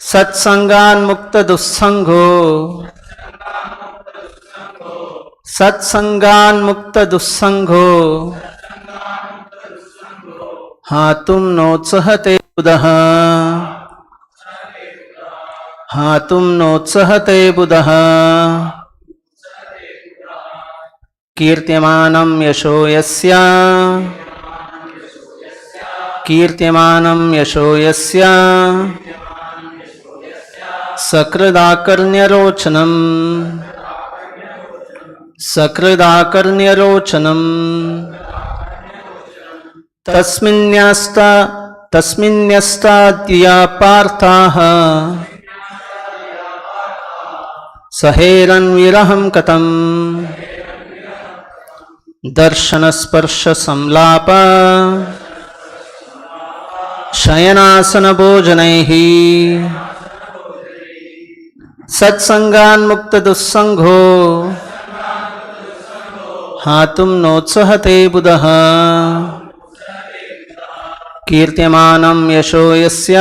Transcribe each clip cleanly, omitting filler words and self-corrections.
सत्संगान मुक्त दुस्संगो, सत्संगान मुक्त दुस्संगो, हातुम नोत्सहते बुधः, हातुम नोत्सहते बुधः, कीर्त्यमानं यशो यस्य, कीर्त्यमानं यशो यस्य, सकृदाकर्ण्यरोचनम्, सकृदाकर्ण्यरोचनम्, तस्मिन्यस्ताद्या पार्थाः, सहेरन् विरहं कथम्, दर्शनस्पर्श संलाप, शयनासन भोजनैः, सत्संगान मुक्त दुस्संगो, हातुम नोत्सहते बुधः, कीर्त्यमानं यशो यस्य,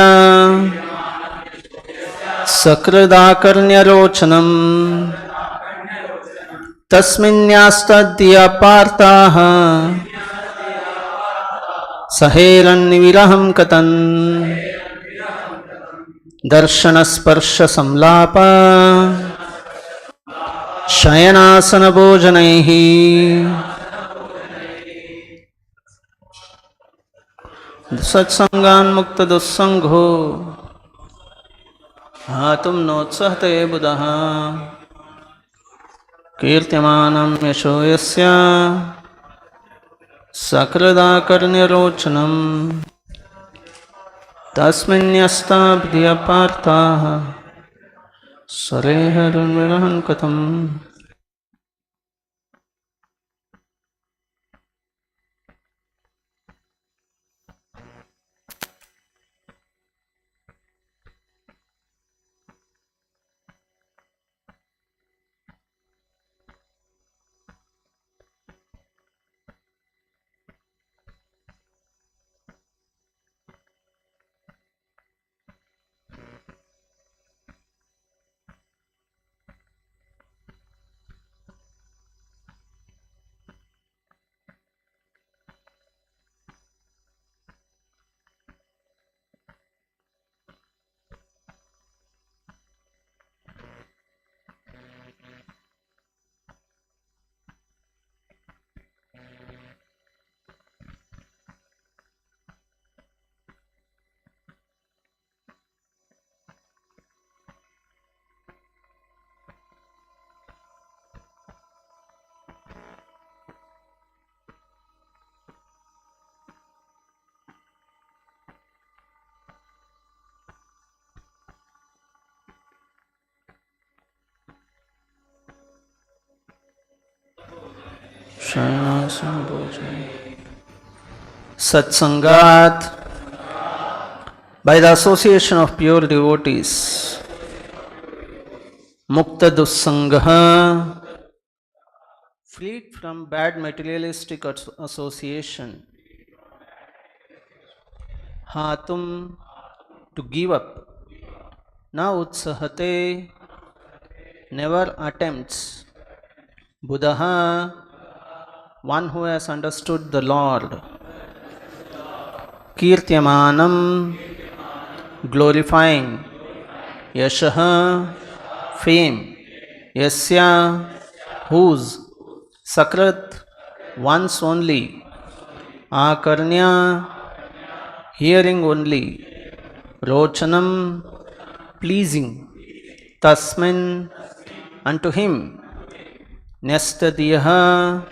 सकृदाकर्ण्यरोचनम्, तस्मिन्यास्तद्या पार्थाः, सहेरन्विरहं कथन्, दर्शनस्पर्श संलाप, शयनासन भोजनैः, सत्संगान मुक्त दुस्संगो, हातुम नोत्सहते बुधः, कीर्त्यमानं यशो यस्य, सकृदाकर्ण्यरोचनम्, तस्मिन्यस्ताद्या पार्थाः, सहेरन्विरहं कथम्. Satsangat, by the association of pure devotees, Mukta Dussangha, freed from bad materialistic association, Hatum, to give up, Na Utsahate, never attempts, Buddha, one who has understood the Lord, Kirtyamanam, glorifying, Yashaha, fame, Yasya, whose, Sakrat, once only, Akarnya, hearing only, Rochanam, pleasing, Tasmin, unto him, Nestadiyaha,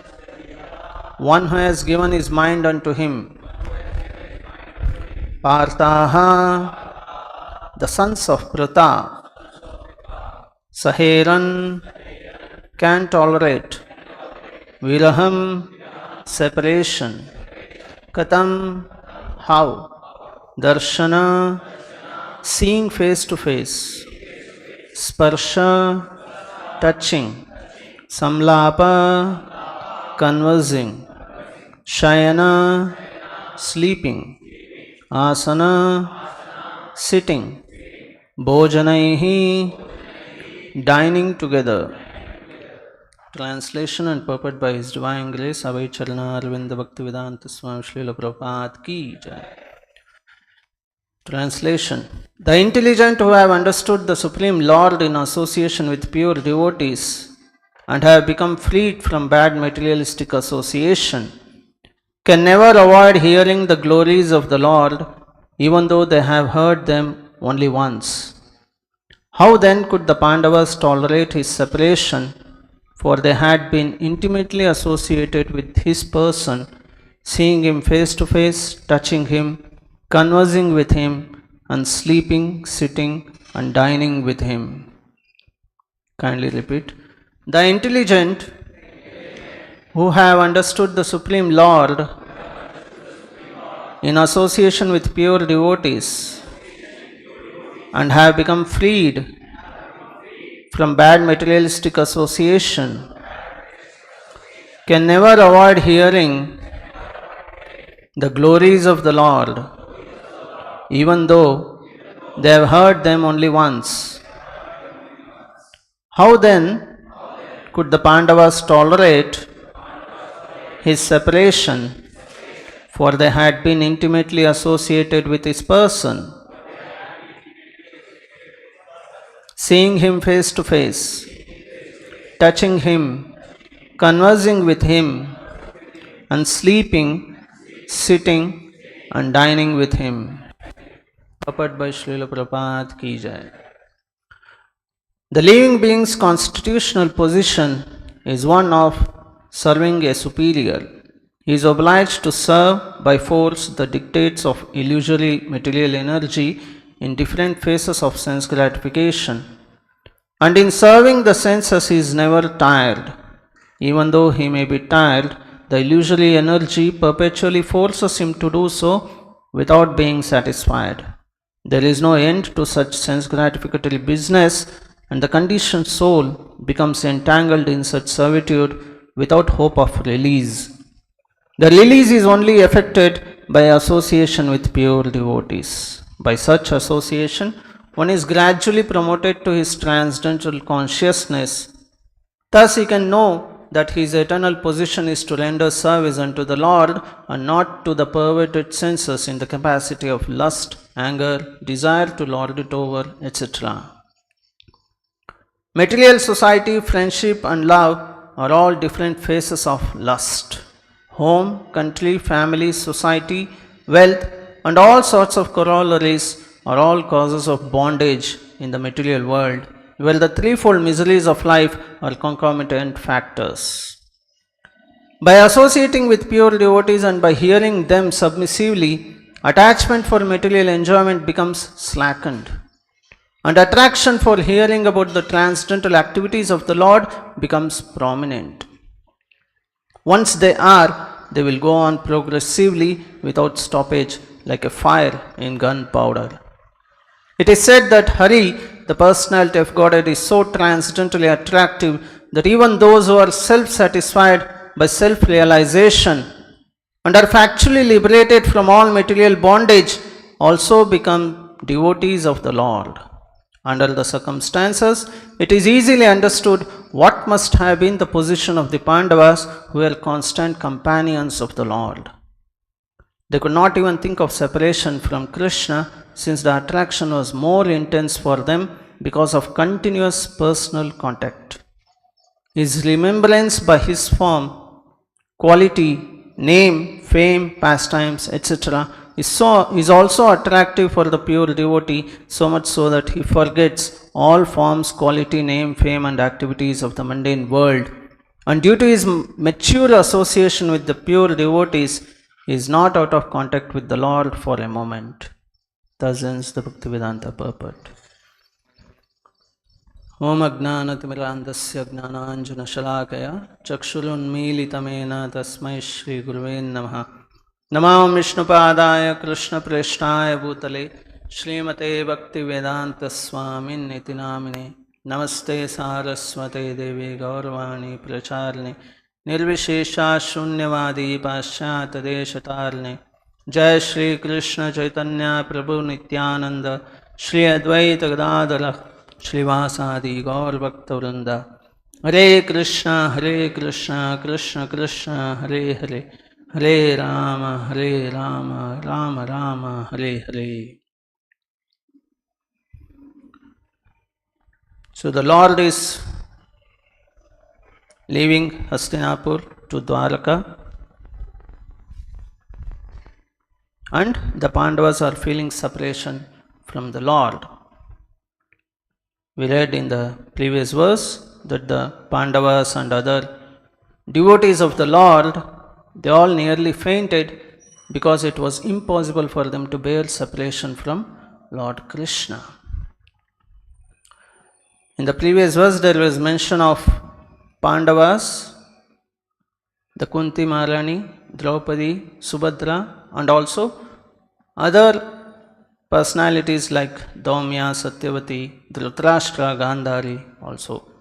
one who has given his mind unto him, Parthaha, the sons of Prata, Saheran, can tolerate, Viraham, separation, Katam, how, Darshana, seeing face to face, Sparsha, touching, Samlapa, conversing, Shayana, sleeping, asana, sitting, bhojanaihi, dining together. Translation and purport by His Divine Grace Abhay Charana Arvinda Bhaktivedanta Swami Srila Prabhupada Ki Jai. Translation. The intelligent who have understood the Supreme Lord in association with pure devotees and have become freed from bad materialistic association can never avoid hearing the glories of the Lord, even though they have heard them only once. How then could the Pandavas tolerate his separation, for they had been intimately associated with his person, seeing him face to face, touching him, conversing with him, and sleeping, sitting, and dining with him. Kindly repeat. The intelligent who have understood the Supreme Lord in association with pure devotees and have become freed from bad materialistic association can never avoid hearing the glories of the Lord, even though they have heard them only once. How then could the Pandavas tolerate his separation, for they had been intimately associated with his person, seeing him face to face, touching him, conversing with him, and sleeping, sitting, and dining with him. Purport by Srila Prabhupada Ki Jai. The living being's constitutional position is one of serving a superior. He is obliged to serve by force the dictates of illusory material energy in different phases of sense gratification. And in serving the senses, he is never tired. Even though he may be tired, the illusory energy perpetually forces him to do so without being satisfied. There is no end to such sense gratificatory business, and the conditioned soul becomes entangled in such servitude without hope of release. The release is only effected by association with pure devotees. By such association, one is gradually promoted to his transcendental consciousness. Thus he can know that his eternal position is to render service unto the Lord and not to the perverted senses in the capacity of lust, anger, desire to lord it over, etc. Material society, friendship, and love are all different phases of lust. Home, country, family, society, wealth, and all sorts of corollaries are all causes of bondage in the material world, while the threefold miseries of life are concomitant factors. By associating with pure devotees and by hearing them submissively, attachment for material enjoyment becomes slackened, and attraction for hearing about the transcendental activities of the Lord becomes prominent. Once they will go on progressively without stoppage, like a fire in gunpowder. It is said that Hari, the personality of Godhead, is so transcendentally attractive that even those who are self-satisfied by self-realization and are factually liberated from all material bondage also become devotees of the Lord. Under the circumstances, it is easily understood what must have been the position of the Pandavas, who were constant companions of the Lord. They could not even think of separation from Krishna, since the attraction was more intense for them because of continuous personal contact. His remembrance by his form, quality, name, fame, pastimes, etc. is also attractive for the pure devotee, so much so that he forgets all forms, quality, name, fame, and activities of the mundane world. And due to his mature association with the pure devotees, he is not out of contact with the Lord for a moment. Thus ends the Bhaktivedanta purport. Om Ajnanatimirandasya Jnananjana Shalakaya Chakshurunmilitamena Tasmai Shri Guruven Namaha. Namam Vishnupadaya Krishna Preshnaya Bhutale Srimate Bhaktivedanta Swamin Niti Namine Namaste Saraswate Devi Gauravani Pracharne Nirvishesha Shunyavadi Paschat Deshatarne Jai Shri Krishna Chaitanya Prabhu Nityananda Shri Advaita Gadadara Shrivasadi Gaur Bhakta Vrinda. Hare Krishna Krishna Krishna Hare Hare, Hare Rama Rama Rama Hare Hare. So the Lord is leaving Hastinapur to Dwaraka, and the Pandavas are feeling separation from the Lord. We read in the previous verse that the Pandavas and other devotees of the Lord, they all nearly fainted because it was impossible for them to bear separation from Lord Krishna. In the previous verse there was mention of Pandavas, the Kunti Maharani, Draupadi, Subhadra, and also other personalities like Daumya, Satyavati, Dhritarashtra, Gandhari also.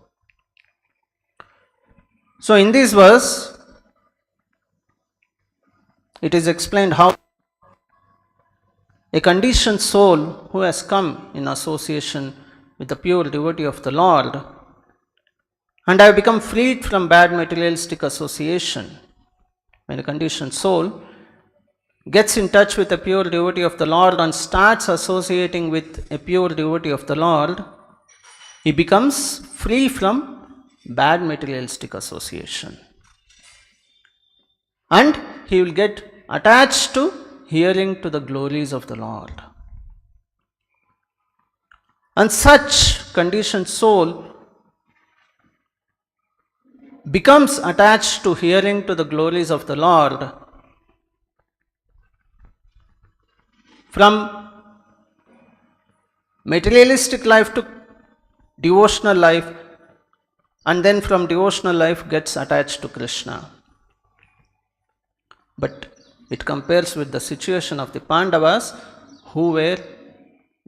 So in this verse, it is explained how a conditioned soul who has come in association with the pure devotee of the Lord and have become freed from bad materialistic association. When a conditioned soul gets in touch with a pure devotee of the Lord and starts associating with a pure devotee of the Lord, he becomes free from bad materialistic association. And he will get attached to hearing to the glories of the Lord. And such conditioned soul becomes attached to hearing to the glories of the Lord from materialistic life to devotional life, and then from devotional life gets attached to Krishna. But it compares with the situation of the Pandavas, who were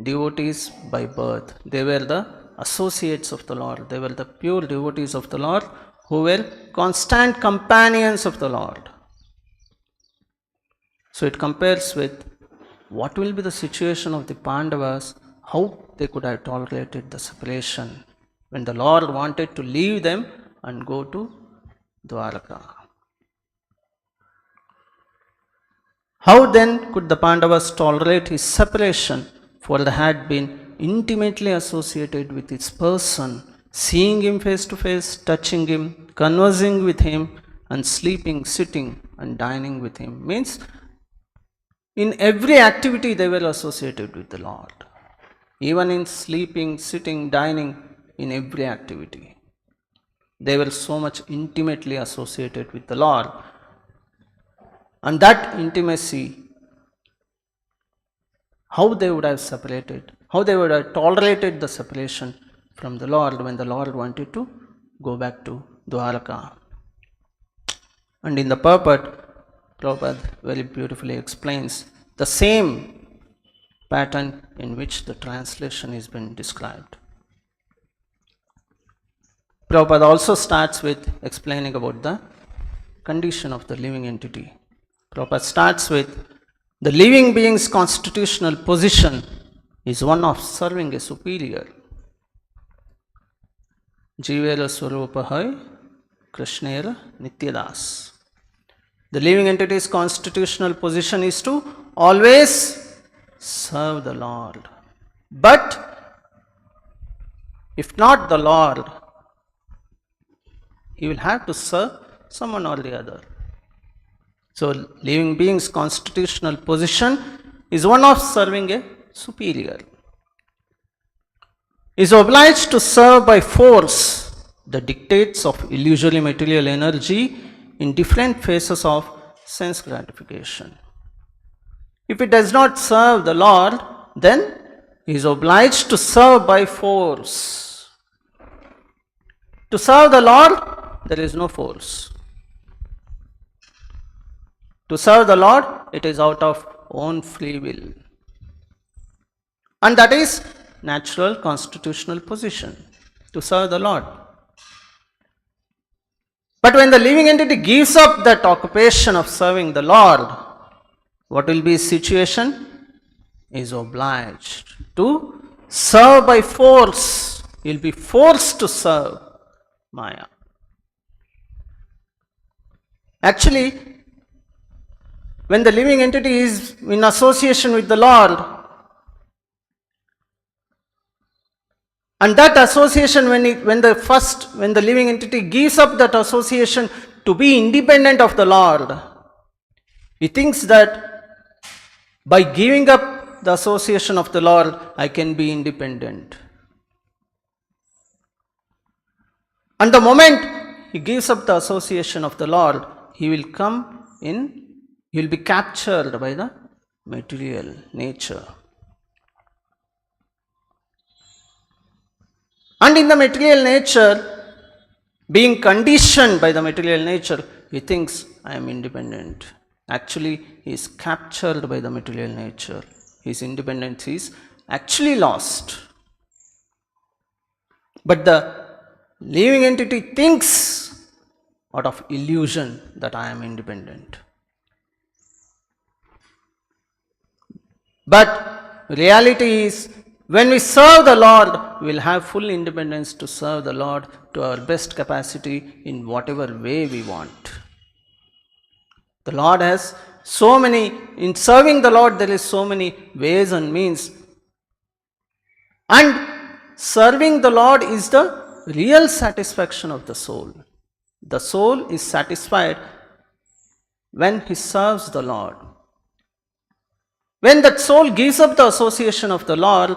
devotees by birth. They were the associates of the Lord. They were the pure devotees of the Lord, who were constant companions of the Lord. So it compares with what will be the situation of the Pandavas, how they could have tolerated the separation when the Lord wanted to leave them and go to Dwaraka. How then could the Pandavas tolerate his separation, for they had been intimately associated with his person, seeing him face to face, touching him, conversing with him, and sleeping, sitting, and dining with him. Means in every activity they were associated with the Lord. Even in sleeping, sitting, dining, in every activity. They were so much intimately associated with the Lord. And that intimacy, how they would have separated, how they would have tolerated the separation from the Lord when the Lord wanted to go back to Dwaraka. And in the purport, Prabhupada very beautifully explains the same pattern in which the translation has been described. Prabhupada also starts with explaining about the condition of the living entity. Prabhupada starts with the living being's constitutional position is one of serving a superior. Jivera Swarupahai Krishnera Nityadas. The living entity's constitutional position is to always serve the Lord. But if not the Lord, he will have to serve someone or the other. So living being's constitutional position is one of serving a superior. Is obliged to serve by force the dictates of illusory material energy in different phases of sense gratification. If it does not serve the Lord, then he is obliged to serve by force. To serve the Lord, there is no force. To serve the Lord, it is out of own free will. And that is natural constitutional position, to serve the Lord. But when the living entity gives up that occupation of serving the Lord, what will be his situation? He is obliged to serve by force. He will be forced to serve Maya. Actually, when the living entity is in association with the Lord, and that association, when the living entity gives up that association to be independent of the Lord, he thinks that by giving up the association of the Lord, I can be independent. And the moment he gives up the association of the Lord, he will be captured by the material nature. And in the material nature, being conditioned by the material nature, he thinks, I am independent. Actually, he is captured by the material nature. His independence is actually lost. But the living entity thinks out of illusion that I am independent. But reality is, when we serve the Lord, we will have full independence to serve the Lord to our best capacity in whatever way we want. The Lord has so many, in serving the Lord there is so many ways and means. And serving the Lord is the real satisfaction of the soul. The soul is satisfied when he serves the Lord. When that soul gives up the association of the Lord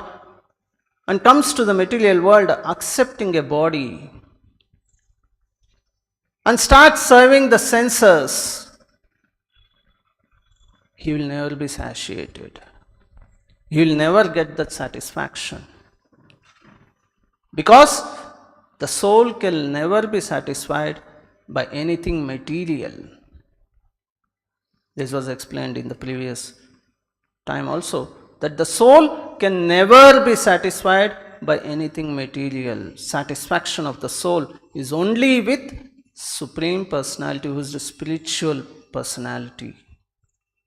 and comes to the material world accepting a body and starts serving the senses, he will never be satiated. He will never get that satisfaction. Because the soul can never be satisfied by anything material. This was explained in the previous time also, that the soul can never be satisfied by anything material. Satisfaction of the soul is only with Supreme Personality, who is the spiritual personality.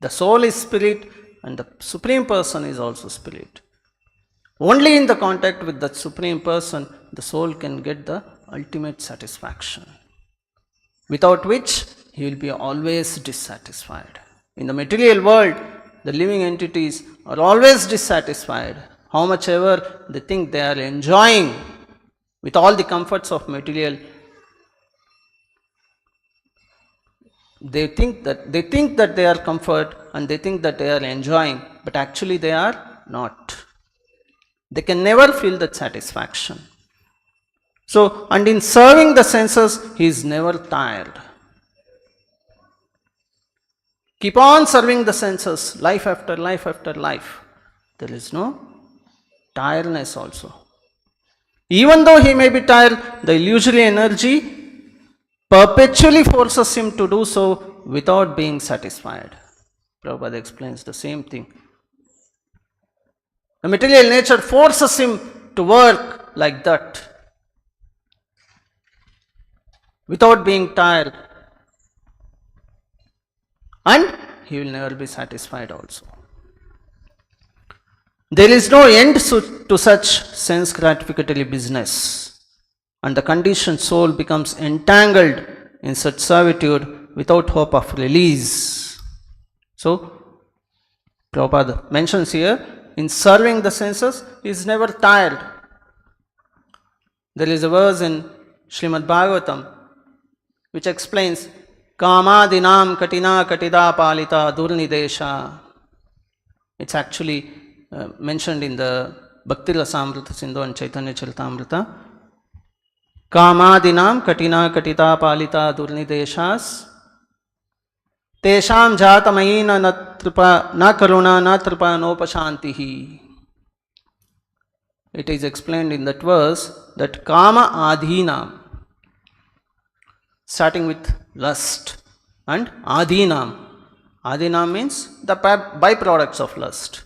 The soul is spirit and the Supreme Person is also spirit. Only in the contact with the Supreme Person, the soul can get the ultimate satisfaction, without which he will be always dissatisfied. In the material world, the living entities are always dissatisfied. How much ever they think they are enjoying with all the comforts of material, they think that they are comfort and they think that they are enjoying, but actually they are not. They can never feel that satisfaction. So, and in serving the senses, he is never tired. Keep on serving the senses, life after life after life. There is no tiredness also. Even though he may be tired, the illusory energy perpetually forces him to do so without being satisfied. Prabhupada explains the same thing. The material nature forces him to work like that without being tired. And he will never be satisfied also. There is no end to such sense gratificatory business, and the conditioned soul becomes entangled in such servitude without hope of release. So, Prabhupada mentions here, in serving the senses, he is never tired. There is a verse in Srimad Bhagavatam which explains, Kamadinam katina katida palita durnidesha. It's actually mentioned in the Bhakti Rasamrita Sindhu and Chaitanya Charitamrita. Kamadinam katina katita palita durnideshas tesham jatamayina na karuna na tripa nopashantihi. It is explained in that verse that kama adhinam, starting with lust, and adhinam. Adhinam means the byproducts of lust.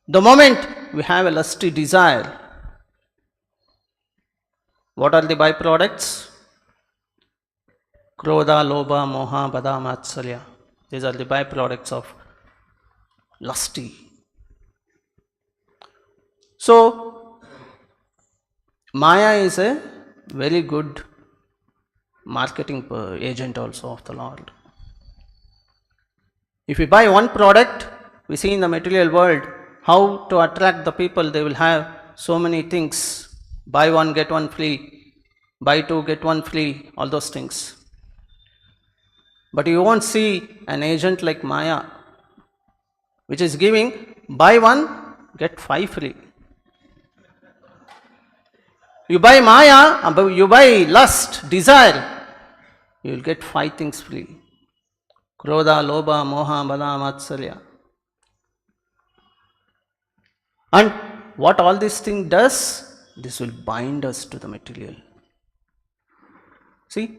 The moment we have a lusty desire, what are the byproducts? Krodha, Lobha, Moha, Bada, Matsalya. These are the byproducts of lusty. So, Maya is a very good marketing agent also of the Lord. If we buy one product, we see in the material world how to attract the people. They will have so many things. Buy one, get one free. Buy two, get one free. All those things. But you won't see an agent like Maya, which is giving buy one, get 5 free. You buy Maya, you buy lust, desire, you will get 5 things free. Krodha, Lobha, Moha, Bada, Matsalya. And what all this thing does, this will bind us to the material. See,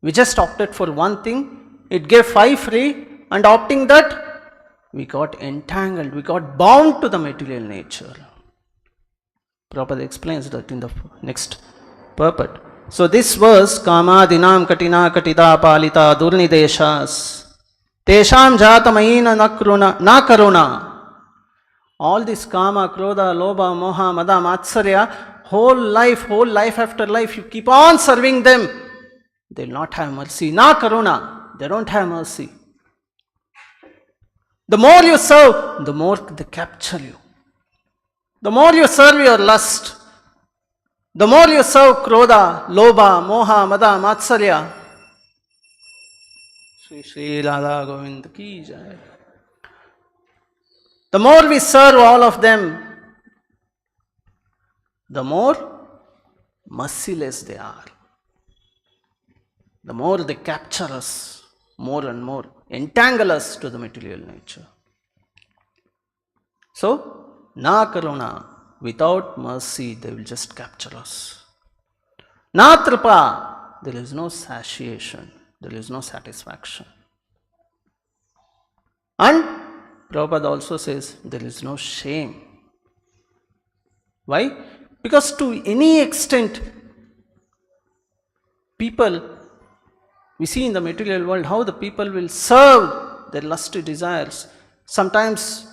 we just opted for one thing, it gave 5 free, and opting that, we got entangled, we got bound to the material nature. Prabhupada explains that in the next purport. So this verse, Kama dinam katina katida palita durnideshas tesham jatamayina na karuna. All this kama, krodha, lobha, moha, mada, matsarya, whole life after life, you keep on serving them. They will not have mercy. Na karuna, they don't have mercy. The more you serve, the more they capture you. The more you serve your lust, the more you serve krodha, lobha, moha, mada, matsarya. Shri Shri Radha Govind ki jai. The more we serve all of them, the more merciless they are. The more they capture us, more and more, entangle us to the material nature. So, na karuna, without mercy, they will just capture us. Na tripa, there is no satiation, there is no satisfaction. And Prabhupada also says there is no shame. Why? Because to any extent, people, we see in the material world how the people will serve their lusty desires. Sometimes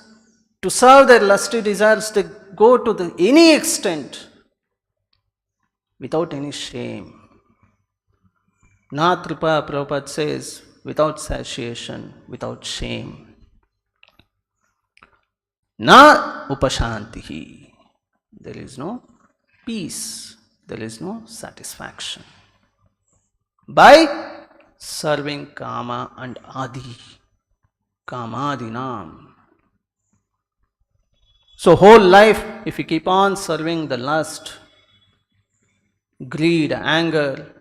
to serve their lusty desires, they go to any extent without any shame. Na tripa, Prabhupada says, without satiation, without shame. Na upashantihi, there is no peace, there is no satisfaction. By serving kama and adi, kamadinam. So whole life, if you keep on serving the lust, greed, anger,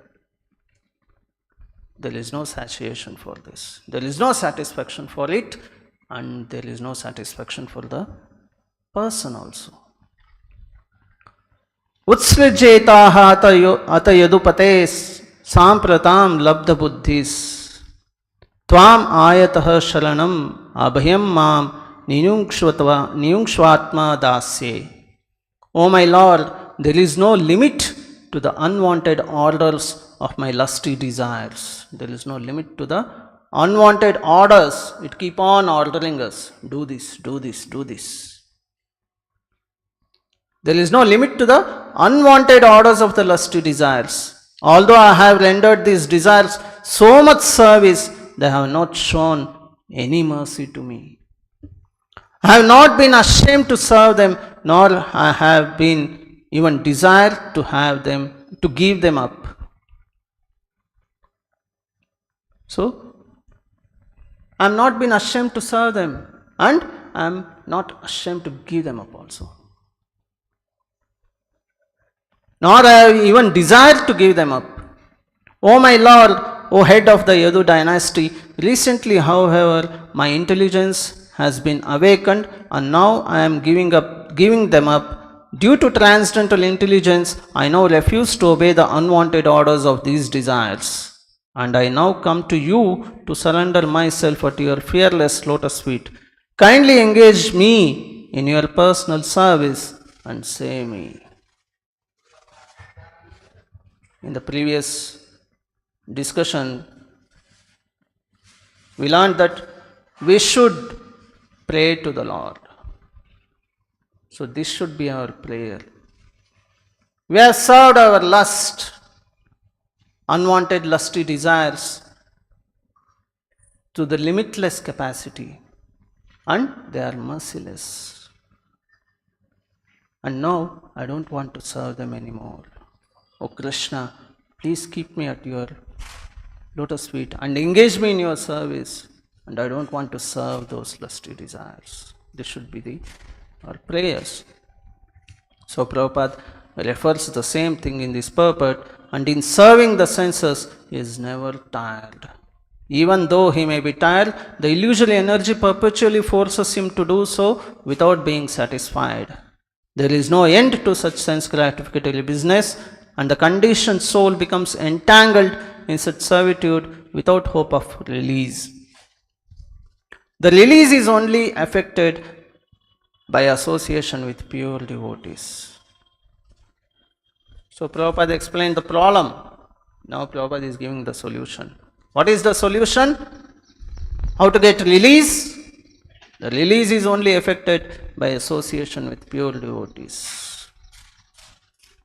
there is no satiation for this. There is no satisfaction for it, and there is no satisfaction for the person also. Utsrijetaha ata yadupates sampratam labdha buddhis tvam ayatah sharanam abhyam mam niyungshvatma dasye. O my Lord, there is no limit to the unwanted orders of my lusty desires. There is no limit to the unwanted orders. It keep on ordering us. Do this, do this, do this. There is no limit to the unwanted orders of the lusty desires. Although I have rendered these desires so much service, they have not shown any mercy to me. I have not been ashamed to serve them, nor I have been even desired to have them, to give them up. So, I am not been ashamed to serve them, and I am not ashamed to give them up also. Nor I have even desired to give them up. O my Lord, O head of the Yadu dynasty, recently, however, my intelligence has been awakened, and now I am giving them up. Due to transcendental intelligence, I now refuse to obey the unwanted orders of these desires. And I now come to you to surrender myself at your fearless lotus feet. Kindly engage me in your personal service and save me. In the previous discussion, we learned that we should pray to the Lord. So this should be our prayer. We have served our lust, unwanted lusty desires to the limitless capacity, and they are merciless. And now I don't want to serve them anymore. Oh Krishna, please keep me at your lotus feet and engage me in your service, and I don't want to serve those lusty desires. This should be our prayers. So Prabhupada refers the same thing in this purport, and in serving the senses he is never tired. Even though he may be tired, the illusory energy perpetually forces him to do so without being satisfied. There is no end to such sense gratificatory business, and the conditioned soul becomes entangled in such servitude without hope of release. The release is only effected by association with pure devotees. So Prabhupada explained the problem. Now Prabhupada is giving the solution. What is the solution? How to get release? The release is only effected by association with pure devotees.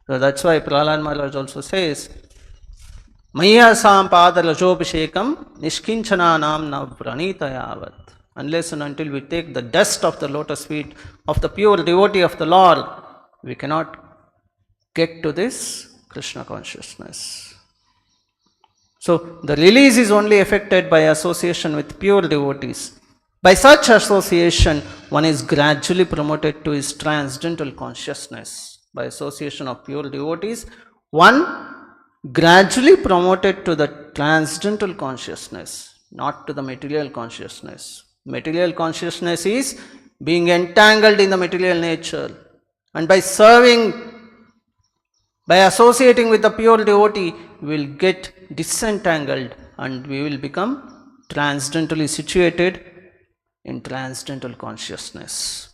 So that's why Prahlad Maharaj also says, Mayasam pada rajobhishekam nishkinchananam na pranitayavat. Unless and until we take the dust of the lotus feet of the pure devotee of the Lord, we cannot get to this Krishna consciousness. So the release is only effected by association with pure devotees. By such association, one is gradually promoted to his transcendental consciousness. By association of pure devotees, one gradually promoted to the transcendental consciousness, not to the material consciousness. Material consciousness is being entangled in the material nature, and by associating with the pure devotee, we will get disentangled and we will become transcendentally situated in transcendental consciousness.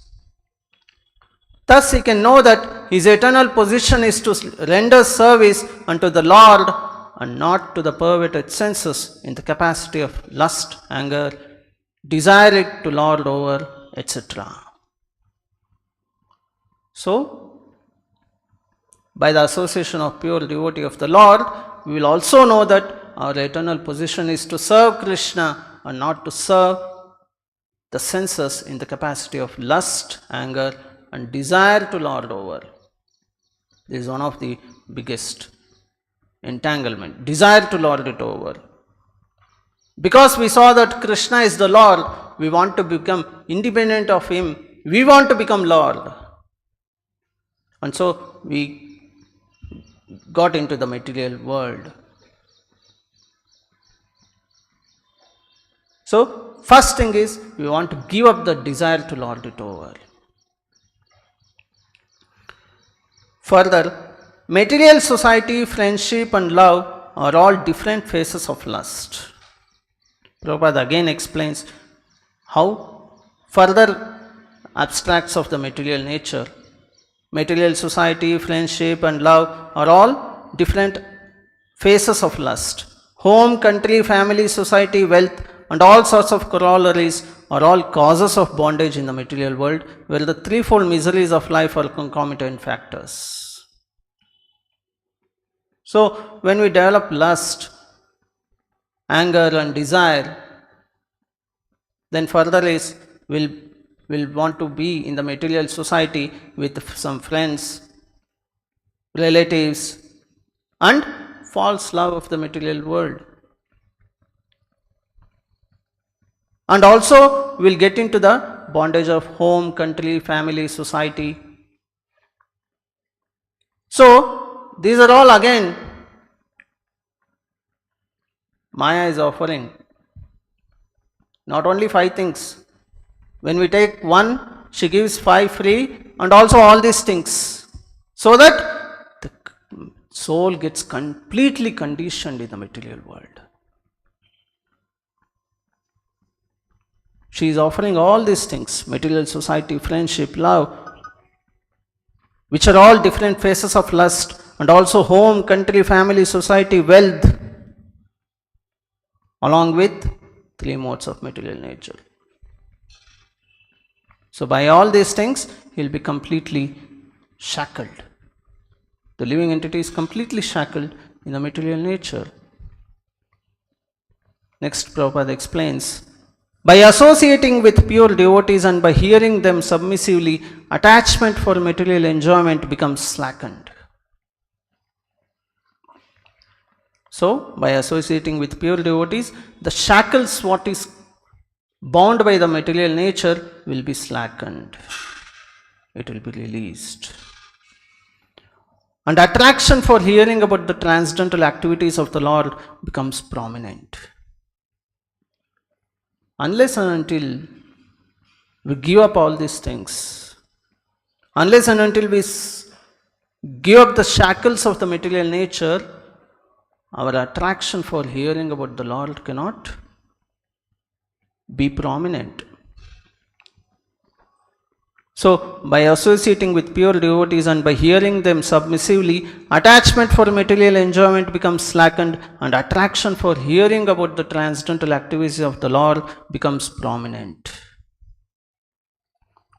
Thus he can know that his eternal position is to render service unto the Lord and not to the perverted senses in the capacity of lust, anger, desire it to lord over, etc. So, by the association of pure devotee of the Lord, we will also know that our eternal position is to serve Krishna and not to serve the senses in the capacity of lust, anger, and desire to lord over. This is one of the biggest entanglement, desire to lord it over. Because we saw that Krishna is the Lord, we want to become independent of him, we want to become Lord. And so we got into the material world. So first thing is, we want to give up the desire to lord it over. Further, material society, friendship and love are all different phases of lust. Prabhupada again explains how further abstracts of the material nature. Material society, friendship and love are all different phases of lust. Home, country, family, society, wealth and all sorts of corollaries are all causes of bondage in the material world, where the threefold miseries of life are concomitant factors. So when we develop lust, anger and desire, then further is we'll want to be in the material society with some friends, relatives and false love of the material world. And also we'll get into the bondage of home, country, family, society. So these are all again Maya is offering. Not only 5 things. When we take one, she gives 5 free and also all these things. So that the soul gets completely conditioned in the material world. She is offering all these things, material society, friendship, love, which are all different phases of lust, and also home, country, family, society, wealth. along with 3 modes of material nature. So by all these things, he will be completely shackled. The living entity is completely shackled in the material nature. Next, Prabhupada explains, by associating with pure devotees and by hearing them submissively, attachment for material enjoyment becomes slackened. So, by associating with pure devotees, the shackles what is bound by the material nature will be slackened. It will be released. And attraction for hearing about the transcendental activities of the Lord becomes prominent. Unless and until we give up all these things, unless and until we give up the shackles of the material nature, our attraction for hearing about the Lord cannot be prominent. So, by associating with pure devotees and by hearing them submissively, attachment for material enjoyment becomes slackened and attraction for hearing about the transcendental activities of the Lord becomes prominent.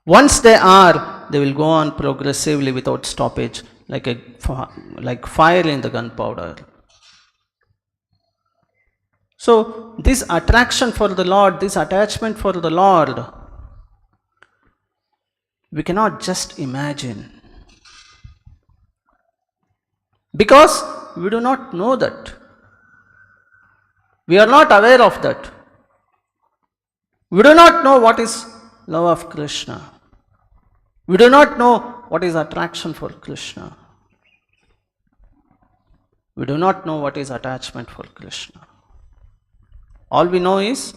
Once they will go on progressively without stoppage, like fire in the gunpowder. So, this attraction for the Lord, this attachment for the Lord, we cannot just imagine. Because we do not know that. We are not aware of that. We do not know what is love of Krishna. We do not know what is attraction for Krishna. We do not know what is attachment for Krishna. All we know is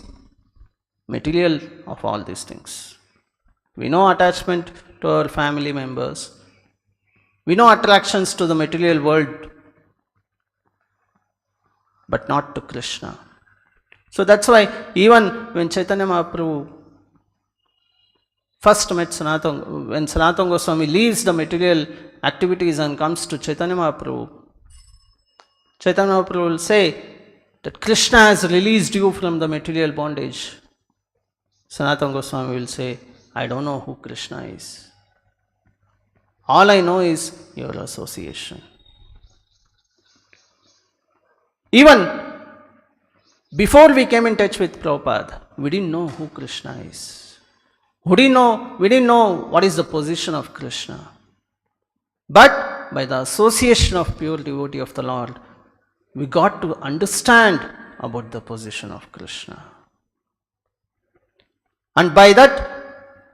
material of all these things. We know attachment to our family members. We know attractions to the material world, but not to Krishna. So that's why even when Chaitanya Mahaprabhu first met Sanatana, when Sanatana Goswami leaves the material activities and comes to Chaitanya Mahaprabhu, Chaitanya Mahaprabhu will say that Krishna has released you from the material bondage. Sanatana Goswami will say, I don't know who Krishna is. All I know is your association. Even before we came in touch with Prabhupada, we didn't know who Krishna is. We didn't know what is the position of Krishna. But by the association of pure devotee of the Lord, we got to understand about the position of Krishna. And by that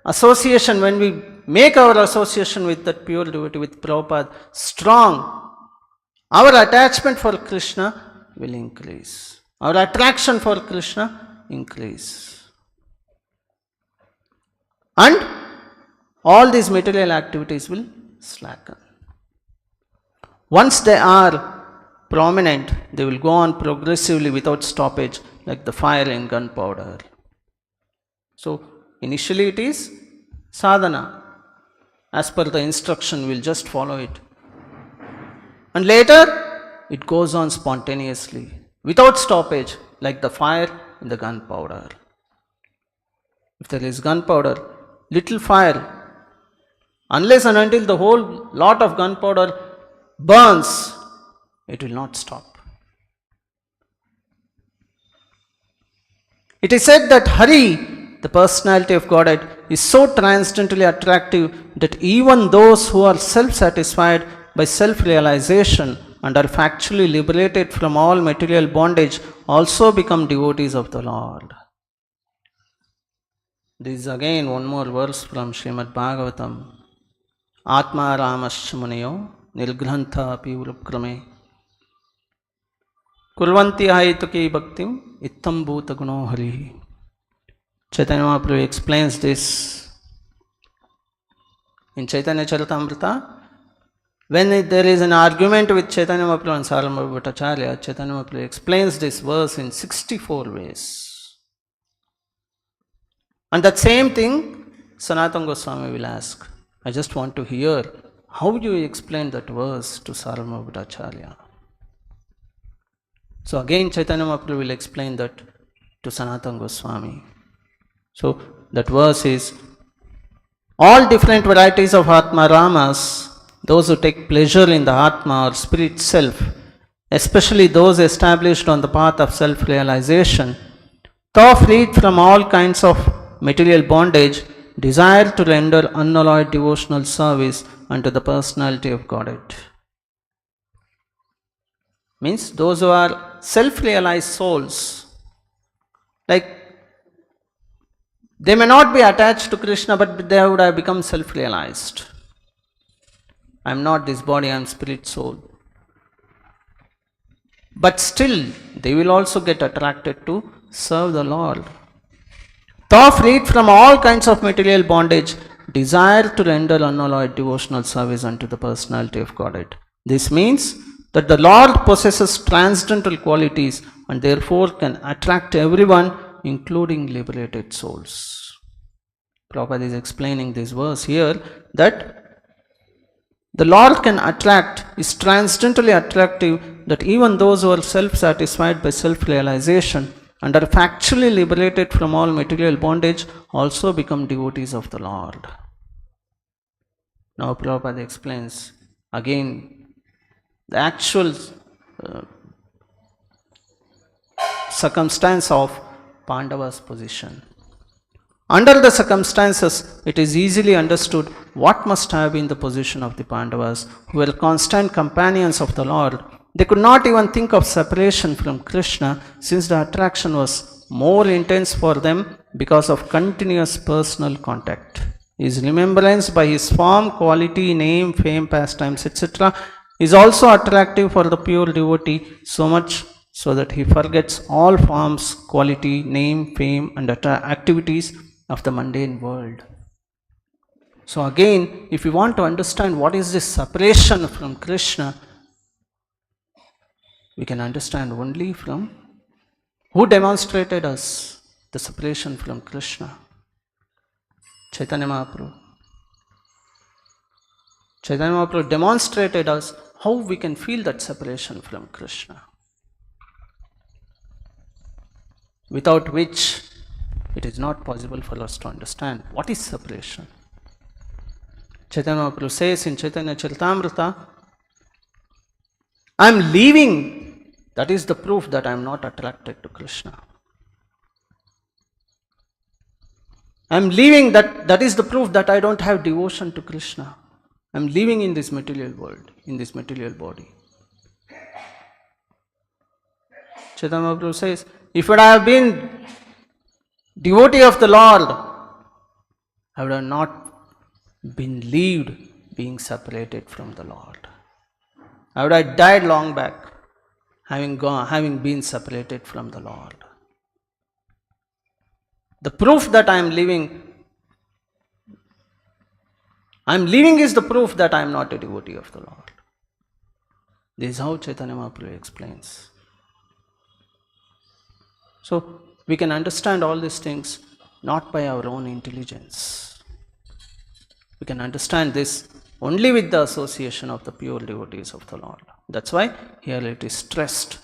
association, when we make our association with that pure devotee, with Prabhupada strong, our attachment for Krishna will increase. Our attraction for Krishna increase. And all these material activities will slacken. Once they are prominent, they will go on progressively without stoppage, like the fire in gunpowder. So, initially it is sadhana. As per the instruction, we'll just follow it. And later, it goes on spontaneously, without stoppage, like the fire in the gunpowder. If there is gunpowder, little fire, unless and until the whole lot of gunpowder burns, it will not stop. It is said that Hari, the personality of Godhead, is so transcendently attractive that even those who are self-satisfied by self-realization and are factually liberated from all material bondage also become devotees of the Lord. This is again one more verse from Srimad Bhagavatam. Atma Ramascha Muneyo Nilgrantha api urukrame Kurvanti haituki bhaktim ittam bhuta guno hari. Chaitanya Mahaprabhu explains this in Chaitanya Charitamrita. When there is an argument with Chaitanya Mahaprabhu and Sarvabhauma Bhattacharya, Chaitanya Mahaprabhu explains this verse in 64 ways. And that same thing Sanatana Goswami will ask. I just want to hear how you explain that verse to Sarvabhauma Bhattacharya. So again Chaitanya Mahaprabhu will explain that to Sanatana Goswami. So that verse is, all different varieties of Atma Ramas, those who take pleasure in the Atma or spirit self, especially those established on the path of self-realization, though freed from all kinds of material bondage, desire to render unalloyed devotional service unto the personality of Godhead. Means those who are self-realized souls, like they may not be attached to Krishna, but they would have become self-realized. I am not this body, I am spirit soul. But still, they will also get attracted to serve the Lord. Though freed from all kinds of material bondage, desire to render unalloyed devotional service unto the personality of Godhead. This means that the Lord possesses transcendental qualities and therefore can attract everyone, including liberated souls. Prabhupada is explaining this verse here, that the Lord can attract, is transcendently attractive, that even those who are self-satisfied by self-realization and are factually liberated from all material bondage also become devotees of the Lord. Now Prabhupada explains again the actual circumstance of Pandavas' position. Under the circumstances, it is easily understood what must have been the position of the Pandavas, who were constant companions of the Lord. They could not even think of separation from Krishna, since the attraction was more intense for them because of continuous personal contact. His remembrance by his form, quality, name, fame, pastimes, etc. is also attractive for the pure devotee, so much so that he forgets all forms, quality, name, fame, and activities of the mundane world. So again, if you want to understand what is this separation from Krishna, we can understand only from who demonstrated us the separation from Krishna. Chaitanya Mahaprabhu. Chaitanya Mahaprabhu demonstrated us how we can feel that separation from Krishna, without which it is not possible for us to understand what is separation. Chaitanya Mahaprabhu says in Chaitanya Charitamrita, I am leaving, that is the proof that I am not attracted to Krishna. I am leaving, that is the proof that I don't have devotion to Krishna. I am living in this material world, in this material body. Chaitanya Mahaprabhu says, if I have been devotee of the Lord, I would have not been lived being separated from the Lord. I would have died long back, having been separated from the Lord. The proof that I am living is the proof that I am not a devotee of the Lord. This is how Chaitanya Mahaprabhu explains. So we can understand all these things not by our own intelligence. We can understand this only with the association of the pure devotees of the Lord. That's why here it is stressed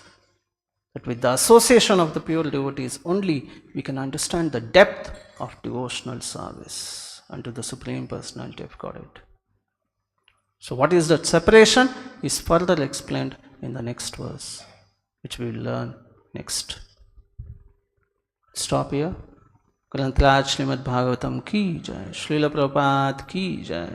that with the association of the pure devotees only we can understand the depth of devotional service unto the Supreme Personality of Godhead. So what is that separation is further explained in the next verse, which we will learn next. Stop here. Granth Raj Srimad Bhagavatam ki jai, Srila Prabhupada ki jai.